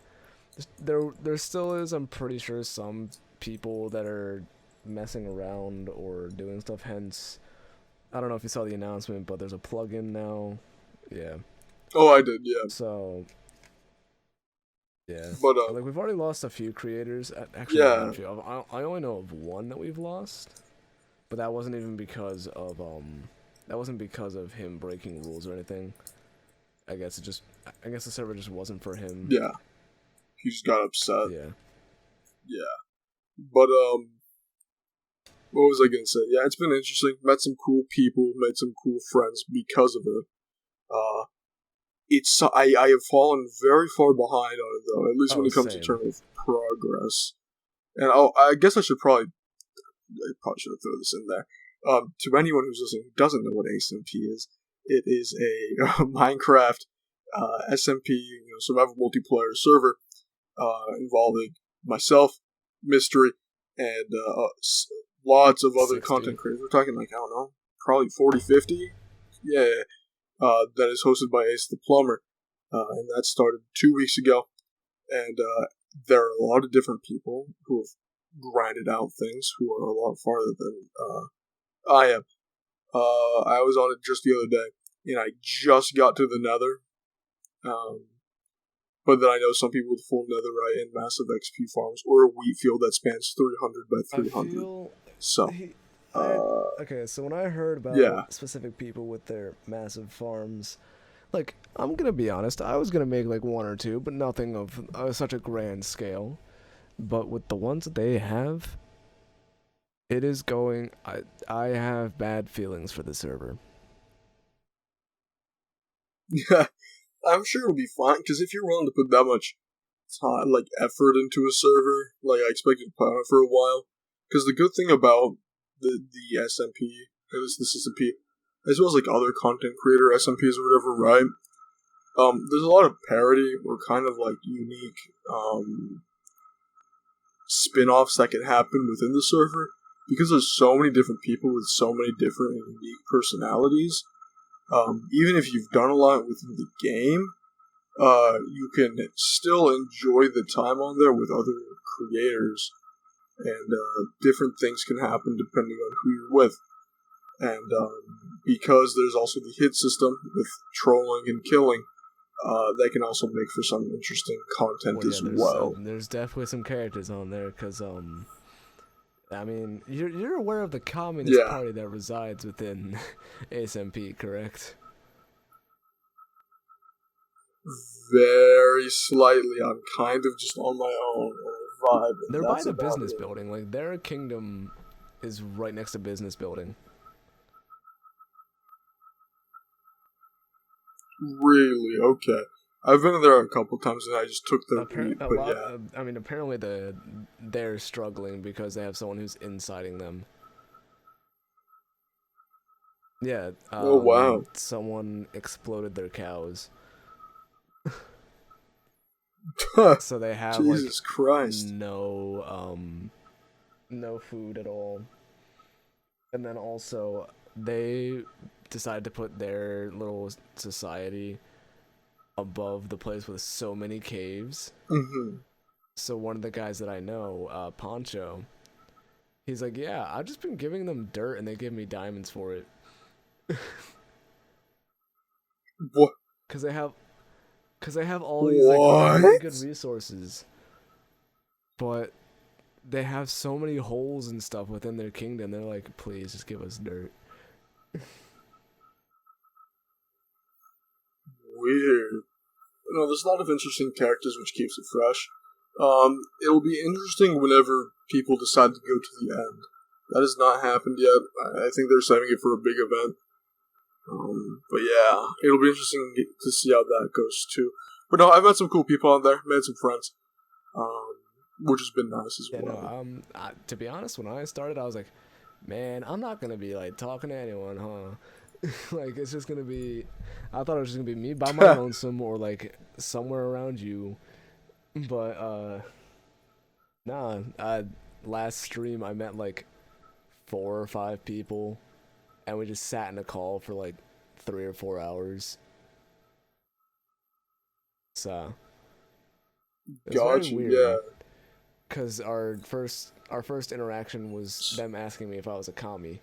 there still is, I'm pretty sure, some people that are messing around or doing stuff. Hence, I don't know if you saw the announcement, but there's a plugin now. Yeah.
Oh, I did, yeah.
So yeah,
But
like we've already lost a few creators. Actually, not a
yeah.
few. I only know of one that we've lost, but that wasn't even because of him breaking rules or anything. I guess the server just wasn't for him.
Yeah. He just got upset.
Yeah.
Yeah. But what was I gonna say? Yeah, it's been interesting. Met some cool people, made some cool friends because of it. I have fallen very far behind on it though, at least when
Oh,
it comes to
same.
terms of progress. And I guess I probably should have thrown this in there. To anyone who's listening who doesn't know what ASMP is, it is a Minecraft SMP, survival multiplayer server involving myself, Mysteryy, and lots of other
60.
content creators. We're talking like, I don't know, probably 40, 50? Yeah. That is hosted by Ace the Plumber. And that started 2 weeks ago. And there are a lot of different people who have grinded out things who are a lot farther than I am. I was on it just the other day, and I just got to the Nether. But then I know some people with full netherite and massive XP farms, or a wheat field that spans 300 by
I
300.
feel
So,
Okay, so when I heard
Yeah.
about specific people with their massive farms, like, I'm gonna be honest, I was gonna make like one or two, but nothing of such a grand scale. But with the ones that they have, it is going. I have bad feelings for the server.
Yeah, I'm sure it'll be fine, because if you're willing to put that much time, like, effort into a server, like, I expect you to put on it for a while. Because the good thing about the SMP, or this SMP, as well as, like, other content creator SMPs or whatever, right? There's a lot of parody or kind of, like, unique, spin-offs that can happen within the server, because there's so many different people with so many different and unique personalities. Even if you've done a lot within the game, you can still enjoy the time on there with other creators, and different things can happen depending on who you're with. And because there's also the hit system with trolling and killing, that can also make for some interesting content as well.
There's definitely some characters on there, because I mean, you're aware of the Communist Party that resides within SMP, correct?
Very slightly. I'm kind of just on my own vibe.
They're by the business building. Like, their kingdom is right next to business building.
Really? Okay. I've been there a couple times and I just took the route, but yeah.
I mean, apparently they're struggling because they have someone who's inciting them. Yeah.
Oh, wow.
Someone exploded their cows. So they have
Jesus Christ.
no food at all. And then also they decided to put their little society above the place with so many caves.
Mm-hmm.
So one of the guys that I know, Poncho, he's like, yeah, I've just been giving them dirt and they give me diamonds for it.
What?
Because they have all these like really good resources, but they have so many holes and stuff within their kingdom. They're like, please just give us dirt.
Weird. There's a lot of interesting characters, which keeps it fresh. It'll be interesting whenever people decide to go to the end. That has not happened yet. I think they're saving it for a big event. But yeah, it'll be interesting to see how that goes too. But no, I've met some cool people out there, made some friends, which has been nice as well.
No, to be honest, when I started, I was like, man, I'm not gonna be like talking to anyone, huh? Like, it's just gonna be, I thought it was just gonna be me by my lonesome or like somewhere around you. But nah, last stream I met like 4 or 5 people, and we just sat in a call for like 3 or 4 hours. So it's very weird. Yeah. Cause our first interaction was them asking me if I was a commie.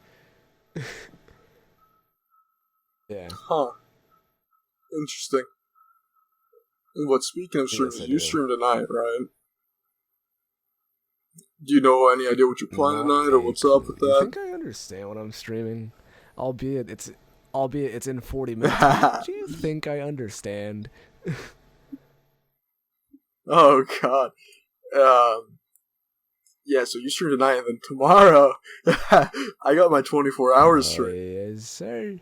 Yeah.
Huh. Interesting. What, speaking of streams, you stream tonight, right? Do you know any idea what you're playing tonight, or what's up with that?
I think I understand what I'm streaming, albeit it's in 40 minutes. Do you think I understand?
Oh God. Yeah, so you stream tonight, and then tomorrow, I got my 24 hours stream.
Yes, sir.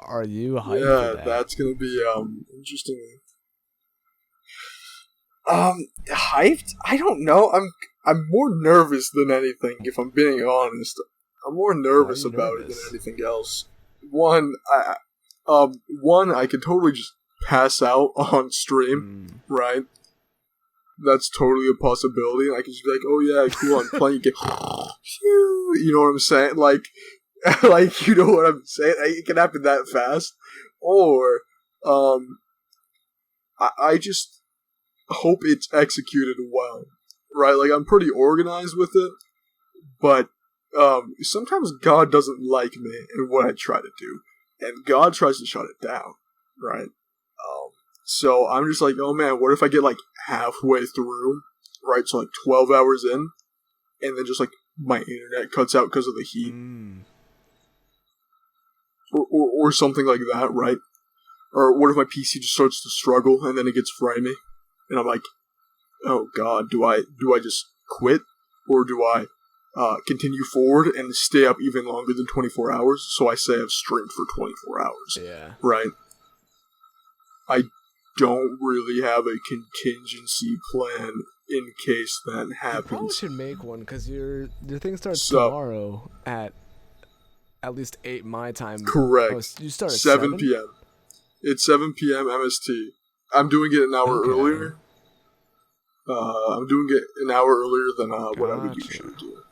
Are you hyped?
Yeah,
for that?
That's gonna be interesting. Hyped? I don't know. I'm more nervous than anything, if I'm being honest. I'm more nervous about it than anything else. One, I could totally just pass out on stream, right? That's totally a possibility. I could just be like, oh yeah, cool, I'm playing a game. You know what I'm saying? Like, you know what I'm saying? It can happen that fast. Or, I just hope it's executed well, right? Like, I'm pretty organized with it, but sometimes God doesn't like me and what I try to do, and God tries to shut it down, right? So I'm just like, oh man, what if I get like halfway through, right? So like 12 hours in, and then just like my internet cuts out because of the heat.
Mm.
Or something like that, right? Or what if my PC just starts to struggle and then it gets frightening, and I'm like, oh god, do I just quit, or do I continue forward and stay up even longer than 24 hours? So I say I've streamed for 24 hours.
Yeah.
Right? I don't really have a contingency plan in case that happens.
You probably should make one, because your thing starts tomorrow at least 8 my time.
Correct.
Oh, you start at
7 p.m. It's 7 p.m. MST. I'm doing it an hour earlier. I'm doing it an hour earlier than what I would usually do.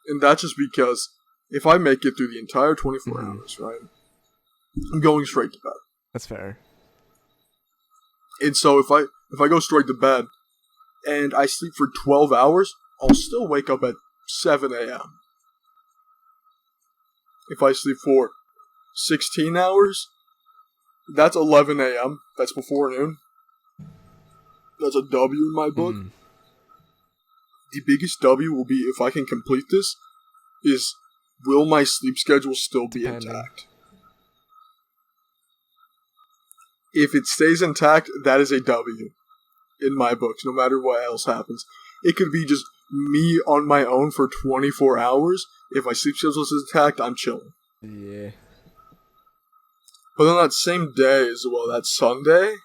And that's just because if I make it through the entire 24 hours, right, I'm going straight to bed.
That's fair.
And so if I go straight to bed and I sleep for 12 hours, I'll still wake up at 7 a.m. If I sleep for 16 hours, that's 11 a.m. That's before noon. That's a W in my book. The biggest W will be, if I can complete this, is will my sleep schedule still be intact? If it stays intact, that is a W in my books, no matter what else happens. It could be just me on my own for 24 hours. If my sleep schedule is intact, I'm chilling.
Yeah.
But on that same day as well, that Sunday,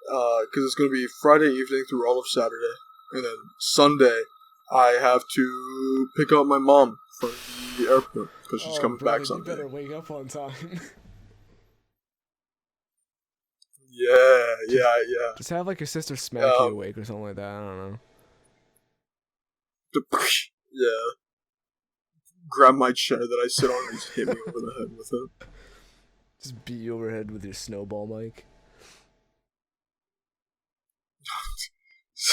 because it's going to be Friday evening through all of Saturday, and then Sunday, I have to pick up my mom from the airport, because she's coming back Sunday.
You better wake up on time.
Yeah.
Just have, like, your sister smack you awake or something like that, I don't know.
Yeah. Grab my chair that I sit on and just hit me over the head with it.
Just beat you over the head with your snowball mic.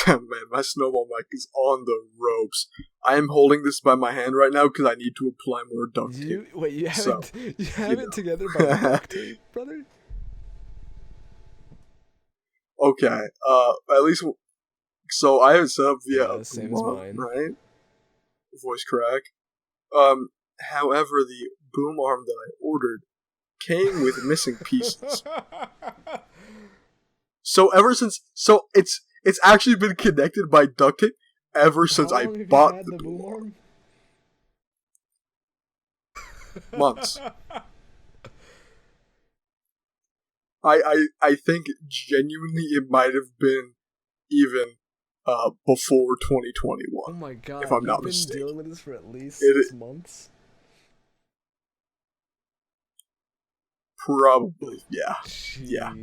Man, my snowball mic is on the ropes. I am holding this by my hand right now because I need to apply more duct tape.
Wait, you have it together by duct tape, brother?
Okay, at least, so I have it set up via
same as mine.
Right? Voice crack. However, the boom arm that I ordered came with missing pieces. So it's actually been connected by duct tape ever since I bought the boom arm. Months. I think genuinely it might have been even before 2021.
Oh my god!
If I'm not
mistaken.
Been
dealing with this for at least 6 months.
Probably, yeah.
Jeez.
Yeah.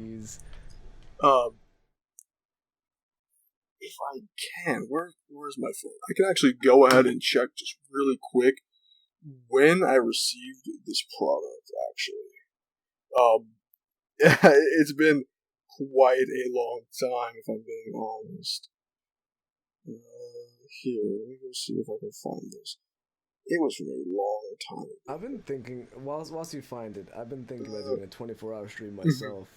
If I can, where's my phone? I can actually go ahead and check just really quick when I received this product. Actually, it's been quite a long time, if I'm being honest. Here, let me go see if I can find this. It was from a long time ago.
I've been thinking, whilst you find it, I've been thinking about doing a 24-hour stream myself.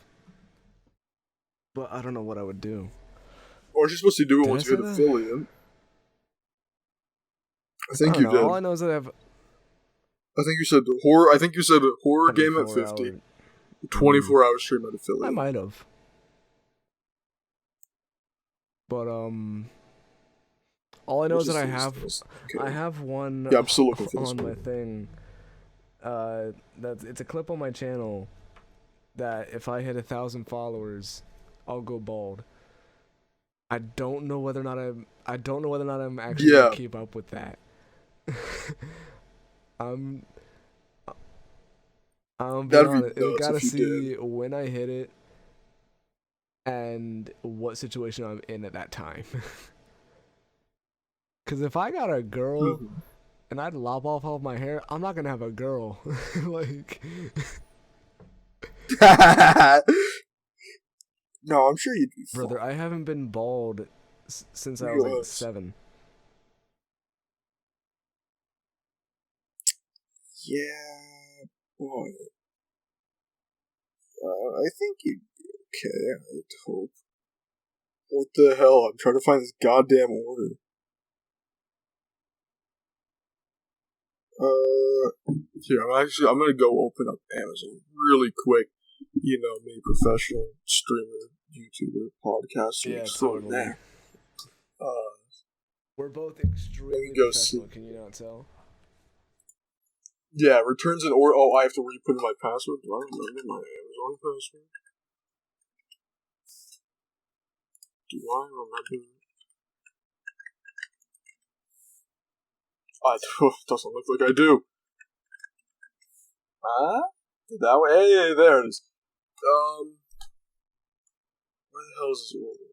But I don't know what I would do.
Or you're supposed to do it once you're an affiliate. I think you did.
All I know is that
I think you said horror. I think you said horror game at 50. 24-hour stream at affiliate.
I might have. But all I know is that I have one
I'm still looking for
on my thing. It's a clip on my channel that if I hit 1,000 followers, I'll go bald. I don't know whether or not I'm actually gonna keep up with that. I'm being honest. I gotta see when I hit it and what situation I'm in at that time. Because if I got a girl and I'd lop off all of my hair, I'm not gonna have a girl. Like,
no, I'm sure you'd be fine.
Brother, I haven't been bald since I was like 7.
Yeah, boy. I think you'd be okay, I'd hope. What the hell? I'm trying to find this goddamn order. Here, I'm gonna go open up Amazon really quick. You know me, professional streamer, YouTuber, podcaster.
Yeah,
totally.
totally.
We're
both extremely professional. Can you not tell?
Yeah, returns in order. Oh, I have to re-put in my password. Do I remember my Amazon password? Do I remember? It doesn't look like I do. That way? Hey, there it is. Where the hell is this order?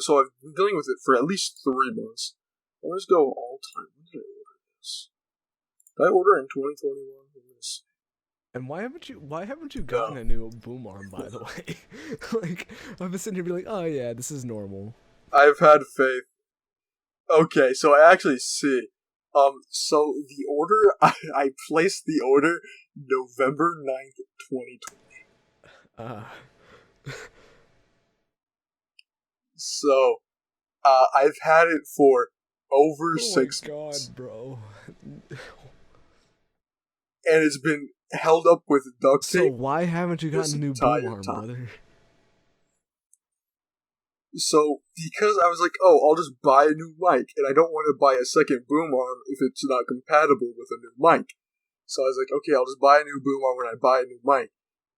So I've been dealing with it for at least 3 months. Let's go all time. When did I order this? Did I order in 2021?
And why haven't you gotten a new boom arm, by the way? Like, I've been sitting here being like, oh yeah, this is normal.
I've had faith. Okay, so I actually see. So the order, I placed the order November 9th, 2020. So, I've had it for over 6 months.
Oh my god, bro.
And it's been held up with duct tape.
So why haven't you gotten a new boom arm, brother?
So, because I was like, oh, I'll just buy a new mic, and I don't want to buy a second boom arm if it's not compatible with a new mic. So I was like, okay, I'll just buy a new boom arm when I buy a new mic.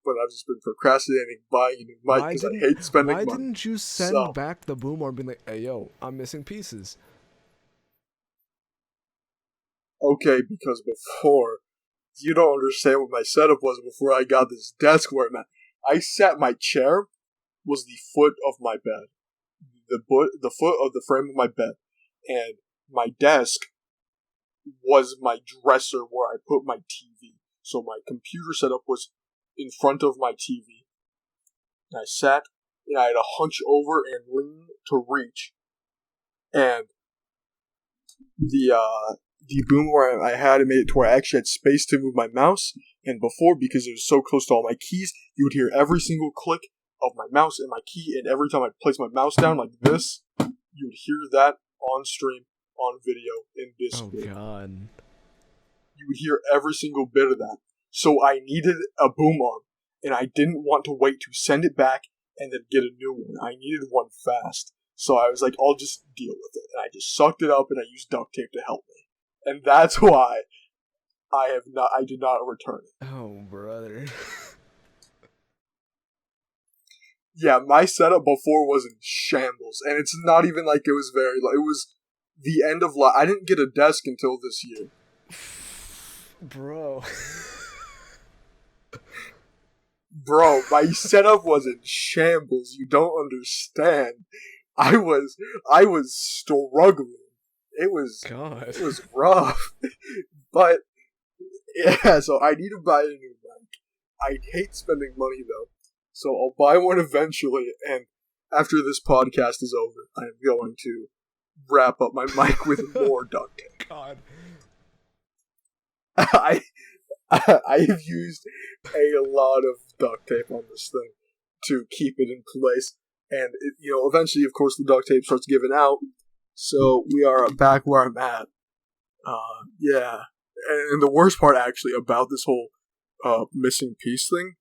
But I've just been procrastinating buying a new mic because I hate spending money.
Why didn't you send back the boom arm being like, hey, yo, I'm missing pieces?
Okay, because before, you don't understand what my setup was before I got this desk where I'm at. My chair was the foot of my bed. The foot of the frame of my bed. And my desk was my dresser where I put my TV. So my computer setup was in front of my TV. And I sat, and I had to hunch over and lean to reach. And the boom where I had, it made it to where I actually had space to move my mouse. And before, because it was so close to all my keys, you would hear every single click of my mouse and my key. And every time I place my mouse down like this, you would hear that on stream, on video, in Discord.
Oh god.
You would hear every single bit of that. So I needed a boom arm, and I didn't want to wait to send it back and then get a new one. I needed one fast. So I was like, I'll just deal with it. And I just sucked it up and I used duct tape to help me. And that's why I did not return it.
Oh, brother.
Yeah, my setup before was in shambles. And it's not even like it was it was the end of life. I didn't get a desk until this year.
Bro.
Bro, my setup was in shambles. You don't understand. I was struggling. It was rough. But yeah, so I need to buy a new mic. I hate spending money though. So I'll buy one eventually, and after this podcast is over, I'm going to wrap up my mic with more duct tape.
God.
I have used a lot of duct tape on this thing to keep it in place. And, eventually, of course, the duct tape starts giving out. So we are back where I'm at. Yeah. And the worst part, actually, about this whole missing piece thing,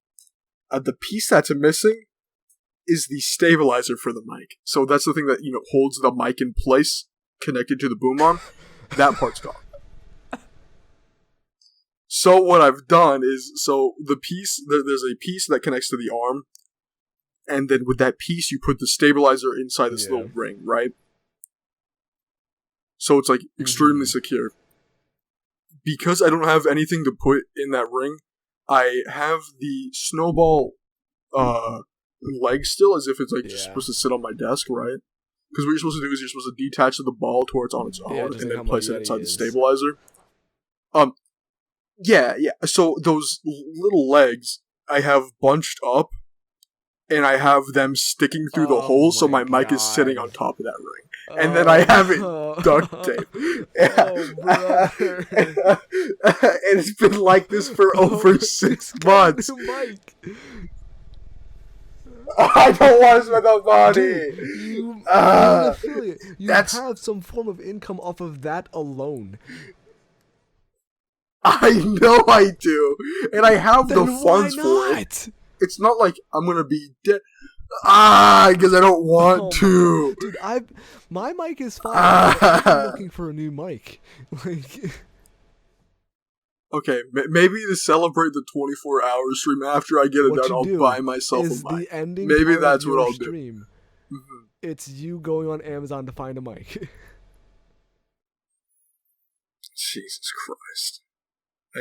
the piece that's missing is the stabilizer for the mic. So that's the thing that, holds the mic in place, connected to the boom arm. That part's gone. So what I've done is, the piece, there's a piece that connects to the arm, and then with that piece, you put the stabilizer inside this little ring, right? So it's, extremely secure. Because I don't have anything to put in that ring, I have the snowball leg still, as if it's, just supposed to sit on my desk, right? Because what you're supposed to do is you're supposed to detach the ball to where it's on its own, and then place it inside the stabilizer. Yeah. So those little legs I have bunched up, and I have them sticking through the hole, so my mic is sitting on top of that ring. And then I have it duct tape. And it's been like this for over 6 months. I don't want to spend the money.
Dude, you're an affiliate. You have some form of income off of that alone.
I know I do, and I have
Then
the funds
why
for
not?
it. It's not like I'm gonna be dead. Because I don't want to.
Dude, my mic is fine. I'm looking for a new mic. Like,
okay, maybe to celebrate the 24-hour stream after I get it done, I'll buy myself a mic.
The ending
Maybe
part
that's
of
what
your
I'll
stream.
do. Mm-hmm.
It's you going on Amazon to find a mic.
Jesus Christ. Oh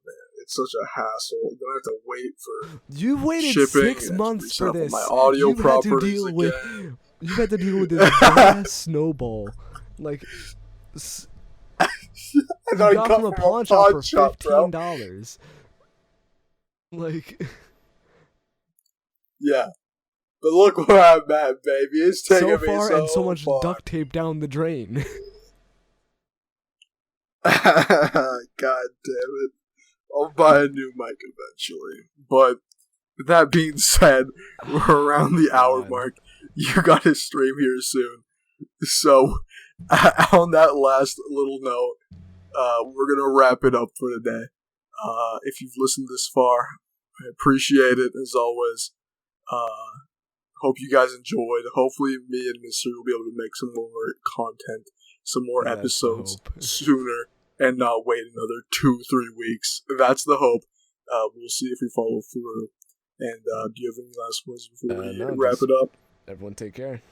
man, it's such a hassle. I'm gonna have to wait for
You've waited
shipping
6 months for this.
My audio
You've had to
properties
deal
again.
You've had to deal with this ass snowball. Like,
I
you
got
got from a pawn shop for $15. Like,
yeah. But look where I'm at, baby. It's taking
so
me
far
so
and so much
far.
duct tape down the drain.
God damn it. I'll buy a new mic eventually. But with that being said, we're around the hour mark. You gotta stream here soon. So, on that last little note, we're gonna wrap it up for today. If you've listened this far, I appreciate it as always. Hope you guys enjoyed. Hopefully, me and Mysteryy will be able to make some more content, some more episodes sooner, and not wait another 2-3 weeks. That's the hope. We'll see if we follow through. And do you have any last words before we wrap it up?
Everyone take care.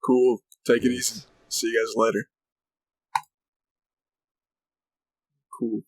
Cool. Take it easy. See you guys later. Cool.